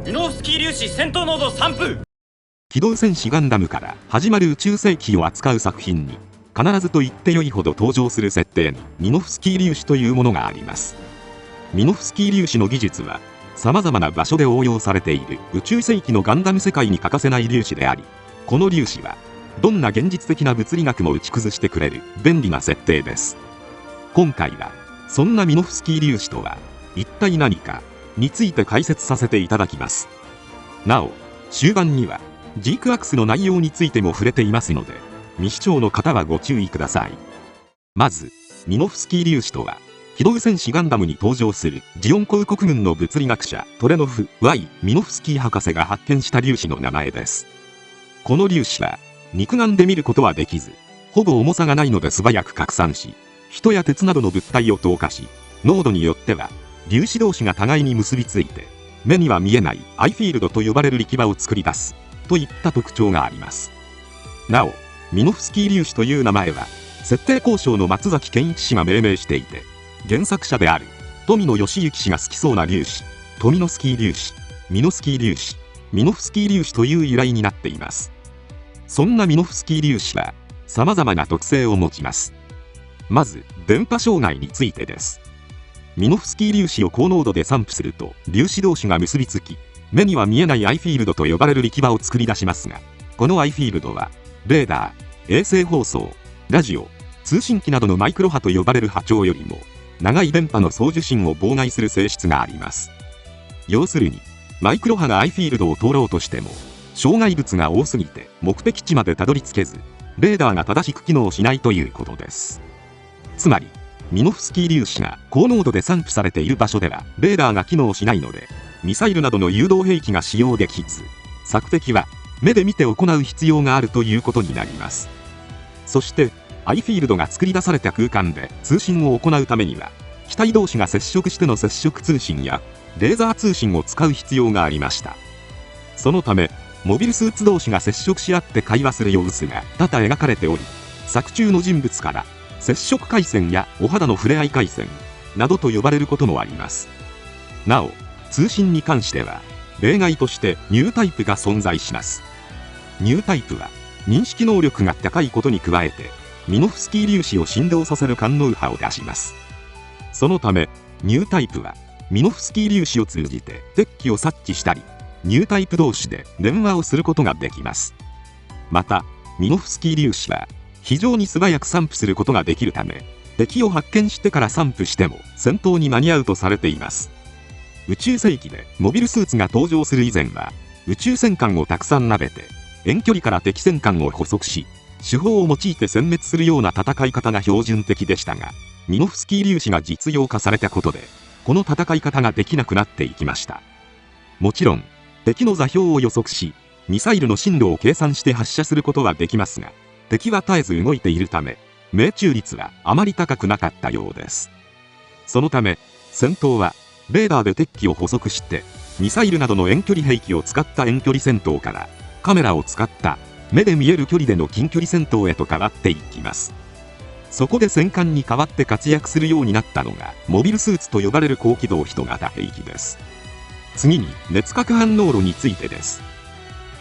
ミノフスキー粒子戦闘濃度3分。機動戦士ガンダムから始まる宇宙世紀を扱う作品に必ずと言ってよいほど登場する設定にミノフスキー粒子というものがあります。ミノフスキー粒子の技術は様々な場所で応用されている宇宙世紀のガンダム世界に欠かせない粒子であり、この粒子はどんな現実的な物理学も打ち崩してくれる便利な設定です。今回はそんなミノフスキー粒子とは一体何かについて解説させていただきます。なお終盤にはジークアクスの内容についても触れていますので、未視聴の方はご注意ください。まずミノフスキー粒子とは機動戦士ガンダムに登場するジオン公国軍の物理学者トレノフ Y ミノフスキー博士が発見した粒子の名前です。この粒子は肉眼で見ることはできず、ほぼ重さがないので素早く拡散し、人や鉄などの物体を投下し、濃度によっては粒子同士が互いに結びついて目には見えないアイフィールドと呼ばれる力場を作り出すといった特徴があります。なおミノフスキー粒子という名前は設定交渉の松崎健一氏が命名していて、原作者である富野義行氏が好きそうな粒子、富野スキー粒子、ミノスキー粒子、ミノフスキー粒子という由来になっています。そんなミノフスキー粒子は様々な特性を持ちます。まず電波障害についてです。ミノフスキー粒子を高濃度で散布すると粒子同士が結びつき、目には見えないアイフィールドと呼ばれる力場を作り出しますが、このアイフィールドはレーダー、衛星放送、ラジオ、通信機などのマイクロ波と呼ばれる波長よりも長い電波の送受信を妨害する性質があります。要するにマイクロ波がアイフィールドを通ろうとしても障害物が多すぎて目的地までたどり着けず、レーダーが正しく機能しないということです。つまりミノフスキー粒子が高濃度で散布されている場所ではレーダーが機能しないので、ミサイルなどの誘導兵器が使用できず、索敵は目で見て行う必要があるということになります。そしてアイフィールドが作り出された空間で通信を行うためには、機体同士が接触しての接触通信やレーザー通信を使う必要がありました。そのためモビルスーツ同士が接触し合って会話する様子が多々描かれており、作中の人物から接触回線やお肌の触れ合い回線などと呼ばれることもあります。なお通信に関しては例外としてニュータイプが存在します。ニュータイプは認識能力が高いことに加えてミノフスキー粒子を振動させる感濃波を出します。そのためニュータイプはミノフスキー粒子を通じて敵機を察知したり、ニュータイプ同士で電話をすることができます。またミノフスキー粒子は非常に素早く散布することができるため、敵を発見してから散布しても戦闘に間に合うとされています。宇宙世紀でモビルスーツが登場する以前は宇宙戦艦をたくさん投げて遠距離から敵戦艦を捕捉し、手法を用いて殲滅するような戦い方が標準的でしたが、ミノフスキー粒子が実用化されたことでこの戦い方ができなくなっていきました。もちろん敵の座標を予測しミサイルの進路を計算して発射することはできますが、敵は絶えず動いているため命中率はあまり高くなかったようです。そのため戦闘はレーダーで敵機を捕捉してミサイルなどの遠距離兵器を使った遠距離戦闘からカメラを使った目で見える距離での近距離戦闘へと変わっていきます。そこで戦艦に代わって活躍するようになったのがモビルスーツと呼ばれる高機動人型兵器です。次に熱核反応炉についてです。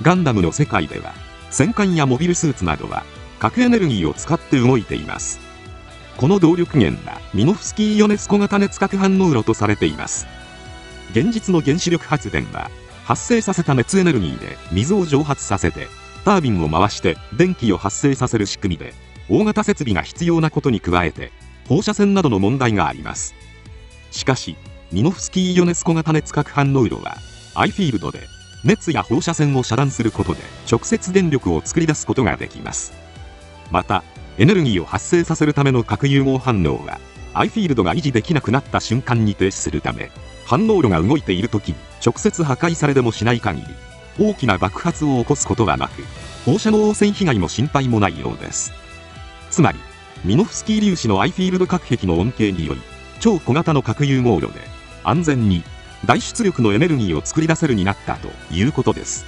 ガンダムの世界では戦艦やモビルスーツなどは核エネルギーを使って動いています。この動力源はミノフスキーイオネス小型熱核反応炉とされています。現実の原子力発電は発生させた熱エネルギーで水を蒸発させてタービンを回して電気を発生させる仕組みで、大型設備が必要なことに加えて放射線などの問題があります。しかしミノフスキーイオネス小型熱核反応炉はアイフィールドで熱や放射線を遮断することで直接電力を作り出すことができます。またエネルギーを発生させるための核融合反応はアイフィールドが維持できなくなった瞬間に停止するため、反応炉が動いている時に直接破壊されでもしない限り大きな爆発を起こすことはなく、放射能汚染被害も心配もないようです。つまりミノフスキー粒子のアイフィールド核壁の恩恵により超小型の核融合炉で安全に大出力のエネルギーを作り出せるようになったということです。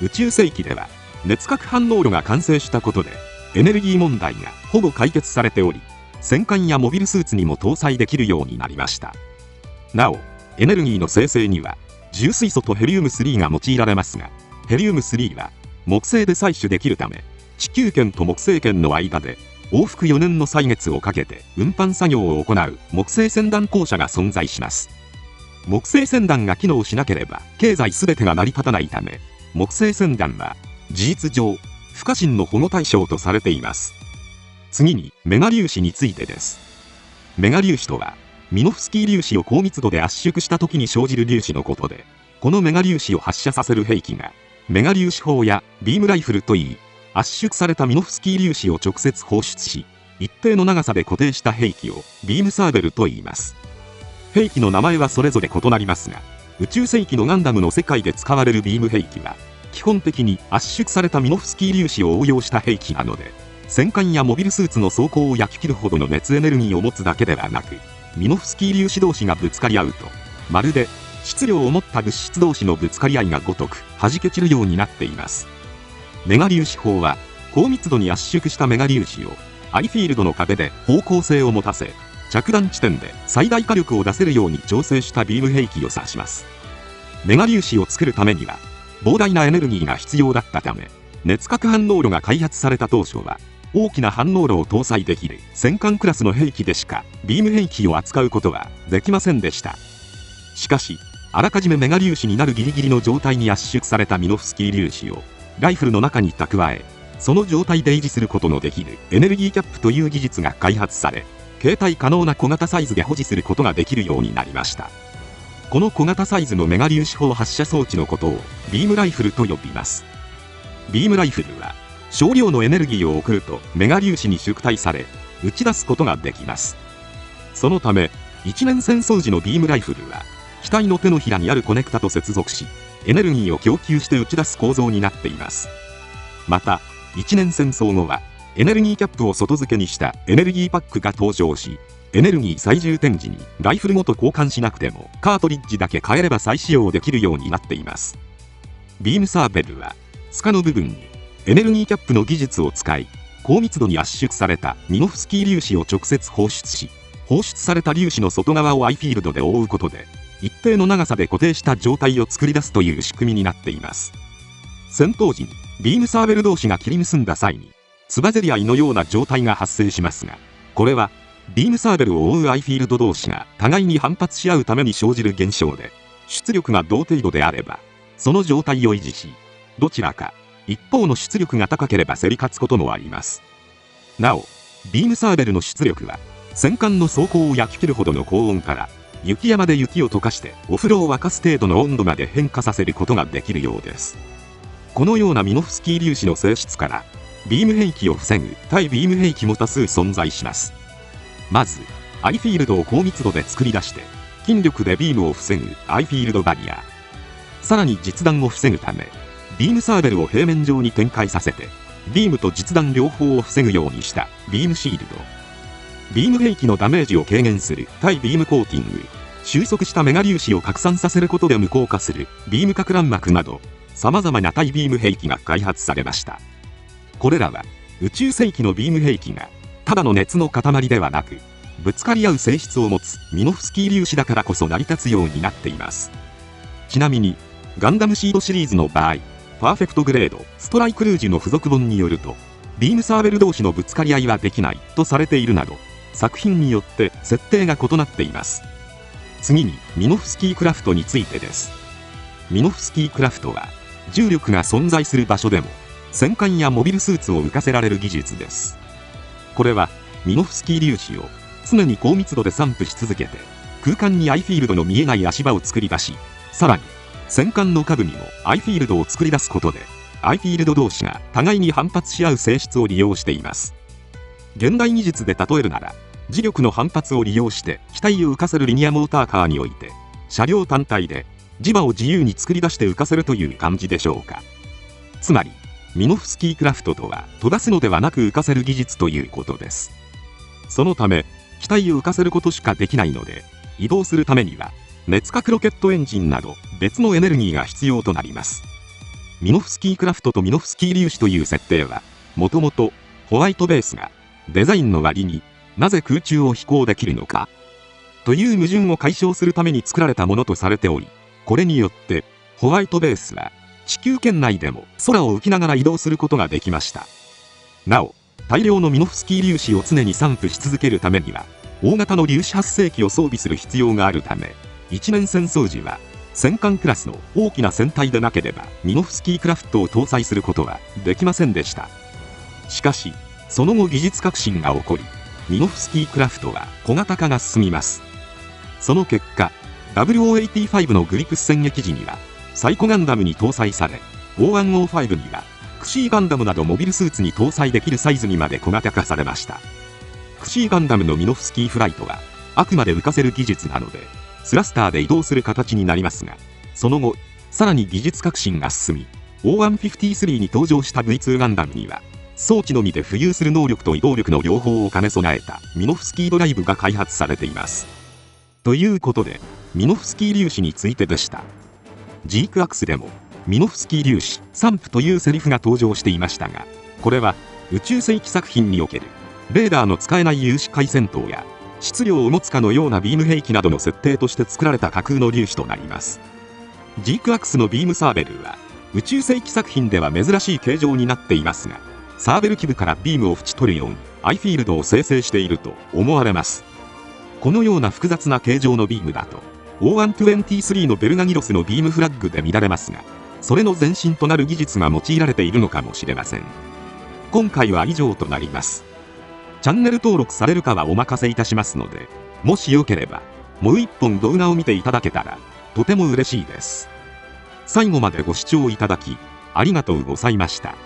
宇宙世紀では熱核反応炉が完成したことでエネルギー問題がほぼ解決されており、戦艦やモビルスーツにも搭載できるようになりました。なおエネルギーの生成には重水素とヘリウム3が用いられますが、ヘリウム3は木星で採取できるため、地球圏と木星圏の間で往復4年の歳月をかけて運搬作業を行う木星船団公社が存在します。木星船団が機能しなければ経済すべてが成り立たないため、木星船団は事実上不可侵の保護対象とされています。次にメガ粒子についてです。メガ粒子とはミノフスキー粒子を高密度で圧縮した時に生じる粒子のことで、このメガ粒子を発射させる兵器がメガ粒子砲やビームライフルといい、圧縮されたミノフスキー粒子を直接放出し、一定の長さで固定した兵器をビームサーベルと言います。兵器の名前はそれぞれ異なりますが、宇宙世紀のガンダムの世界で使われるビーム兵器は基本的に圧縮されたミノフスキー粒子を応用した兵器なので、戦艦やモビルスーツの装甲を焼き切るほどの熱エネルギーを持つだけではなく、ミノフスキー粒子同士がぶつかり合うと、まるで質量を持った物質同士のぶつかり合いがごとく弾け散るようになっています。メガ粒子砲は高密度に圧縮したメガ粒子をアイフィールドの壁で方向性を持たせ、着弾地点で最大火力を出せるように調整したビーム兵器を指します。メガ粒子を作るためには膨大なエネルギーが必要だったため、熱核反応炉が開発された当初は大きな反応炉を搭載できる戦艦クラスの兵器でしかビーム兵器を扱うことはできませんでした。しかし、あらかじめメガ粒子になるギリギリの状態に圧縮されたミノフスキー粒子をライフルの中に蓄え、その状態で維持することのできるエネルギーキャップという技術が開発され、携帯可能な小型サイズで保持することができるようになりました。この小型サイズのメガ粒子砲発射装置のことをビームライフルと呼びます。ビームライフルは少量のエネルギーを送るとメガ粒子に縮体され打ち出すことができます。そのため一年戦争時のビームライフルは機体の手のひらにあるコネクタと接続し、エネルギーを供給して打ち出す構造になっています。また一年戦争後はエネルギーキャップを外付けにしたエネルギーパックが登場し、エネルギー再充填時にライフルごと交換しなくてもカートリッジだけ変えれば再使用できるようになっています。ビームサーベルはスカの部分にエネルギーキャップの技術を使い、高密度に圧縮されたミノフスキー粒子を直接放出し、放出された粒子の外側をアイフィールドで覆うことで一定の長さで固定した状態を作り出すという仕組みになっています。戦闘時にビームサーベル同士が切り結んだ際につばぜり合いのような状態が発生しますが、これはビームサーベルを覆うアイフィールド同士が互いに反発し合うために生じる現象で、出力が同程度であればその状態を維持し、どちらか一方の出力が高ければ競り勝つこともあります。なおビームサーベルの出力は戦艦の装甲を焼き切るほどの高温から雪山で雪を溶かしてお風呂を沸かす程度の温度まで変化させることができるようです。このようなミノフスキー粒子の性質からビーム兵器を防ぐ対ビーム兵器も多数存在します。まずアイフィールドを高密度で作り出して筋力でビームを防ぐアイフィールドバリア、さらに実弾を防ぐためビームサーベルを平面上に展開させてビームと実弾両方を防ぐようにしたビームシールド、ビーム兵器のダメージを軽減する対ビームコーティング、収束したメガ粒子を拡散させることで無効化するビームか乱膜など様々な対ビーム兵器が開発されました。これらは宇宙世紀のビーム兵器がただの熱の塊ではなく、ぶつかり合う性質を持つミノフスキー粒子だからこそ成り立つようになっています。ちなみにガンダムシードシリーズの場合、パーフェクトグレードストライクルージュの付属本によると、ビームサーベル同士のぶつかり合いはできないとされているなど、作品によって設定が異なっています。次にミノフスキークラフトについてです。ミノフスキークラフトは重力が存在する場所でも戦艦やモビルスーツを浮かせられる技術です。これはミノフスキー粒子を常に高密度で散布し続けて空間にアイフィールドの見えない足場を作り出し、さらに戦艦の下部にもアイフィールドを作り出すことでアイフィールド同士が互いに反発し合う性質を利用しています。現代技術で例えるなら、磁力の反発を利用して機体を浮かせるリニアモーターカーにおいて車両単体で磁場を自由に作り出して浮かせるという感じでしょうか。つまりミノフスキークラフトとは飛ばすのではなく浮かせる技術ということです。そのため機体を浮かせることしかできないので、移動するためには熱核ロケットエンジンなど別のエネルギーが必要となります。ミノフスキークラフトとミノフスキー粒子という設定はもともとホワイトベースがデザインの割になぜ空中を飛行できるのかという矛盾を解消するために作られたものとされており、これによってホワイトベースは地球圏内でも空を浮きながら移動することができました。なお大量のミノフスキー粒子を常に散布し続けるためには大型の粒子発生器を装備する必要があるため、一年戦争時は戦艦クラスの大きな船体でなければミノフスキークラフトを搭載することはできませんでした。しかしその後技術革新が起こり、ミノフスキークラフトは小型化が進みます。その結果 WO85 のグリプス戦役時にはサイコガンダムに搭載され、O105 にはクシーガンダムなどモビルスーツに搭載できるサイズにまで小型化されました。クシーガンダムのミノフスキーフライトはあくまで浮かせる技術なのでスラスターで移動する形になりますが、その後さらに技術革新が進み O153 に登場した V2 ガンダムには装置のみで浮遊する能力と移動力の両方を兼ね備えたミノフスキードライブが開発されています。ということでミノフスキー粒子についてでした。ジークアクスでもミノフスキー粒子散布というセリフが登場していましたが、これは宇宙世紀作品におけるレーダーの使えない有刺回戦闘や質量を持つかのようなビーム兵器などの設定として作られた架空の粒子となります。ジークアクスのビームサーベルは宇宙世紀作品では珍しい形状になっていますが、サーベル基部からビームを縁取るようにアイフィールドを生成していると思われます。このような複雑な形状のビームだと O123 のベルガギロスのビームフラッグで見られますが、それの前身となる技術が用いられているのかもしれません。今回は以上となります。チャンネル登録されるかはお任せいたしますので、もしよければもう一本動画を見ていただけたらとても嬉しいです。最後までご視聴いただきありがとうございました。